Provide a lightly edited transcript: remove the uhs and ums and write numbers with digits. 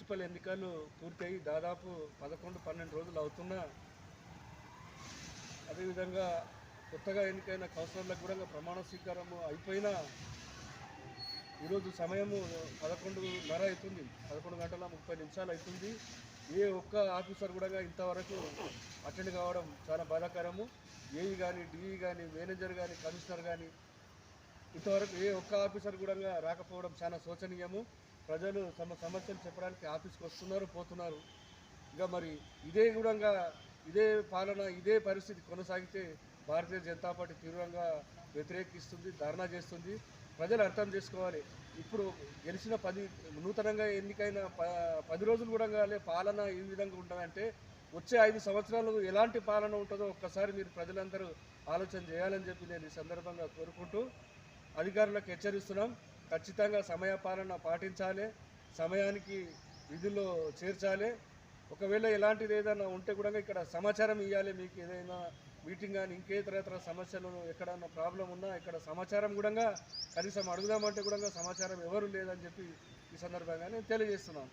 Municipal ఎన్నికలు పూర్తయి దాదాపు 11-12 రోజులు అవుతున్నా అదేవిధంగా కొత్తగా ఎన్నికైన కౌన్సిలర్లకు కూడా ప్రమాణ స్వీకారం అయిపోయినా ఈరోజు సమయము 11:30 అవుతుంది, 11:30 అవుతుంది. ఏ ఒక్క ఆఫీసర్ కూడా ఇంతవరకు అటెండ్ కావడం చాలా బాధాకరము. ఏఈ కానీ, డిఈ కానీ, మేనేజర్ కానీ, కమిషనర్ కానీ ఇంతవరకు ఏ ఒక్క ఆఫీసర్ కూడా రాకపోవడం చాలా శోచనీయము. ప్రజలు తమ సమస్యలు చెప్పడానికి ఆఫీస్కి వస్తున్నారు, పోతున్నారు. ఇక మరి ఇదే పాలన, ఇదే పరిస్థితి కొనసాగితే భారతీయ జనతా పార్టీ తీవ్రంగా వ్యతిరేకిస్తుంది, ధర్నా చేస్తుంది. ప్రజలు అర్థం చేసుకోవాలి. ఇప్పుడు గెలిచిన నూతనంగా ఎన్నికైన 10 రోజులు కూడా పాలన ఈ విధంగా ఉంటుందంటే వచ్చే 5 సంవత్సరాలు ఎలాంటి పాలన ఉంటుందో ఒక్కసారి మీరు ప్రజలందరూ ఆలోచన చేయాలని చెప్పి నేను ఈ సందర్భంగా కోరుకుంటూ అధికారులకు హెచ్చరిస్తున్నాం. ఖచ్చితంగా సమయ పాలన పాటించాలి, సమయానికి విధుల్లో చేర్చాలి. ఒకవేళ ఎలాంటిది ఏదైనా ఉంటే కూడా ఇక్కడ సమాచారం ఇవ్వాలి. మీకు ఏదైనా మీటింగ్ కానీ ఇంకేతర సమస్యలు ఎక్కడన్నా ప్రాబ్లం ఉన్నా ఇక్కడ సమాచారం కూడా కనీసం అడుగుదామంటే కూడా సమాచారం ఎవరు లేదని చెప్పి ఈ సందర్భంగా నేను తెలియజేస్తున్నాను.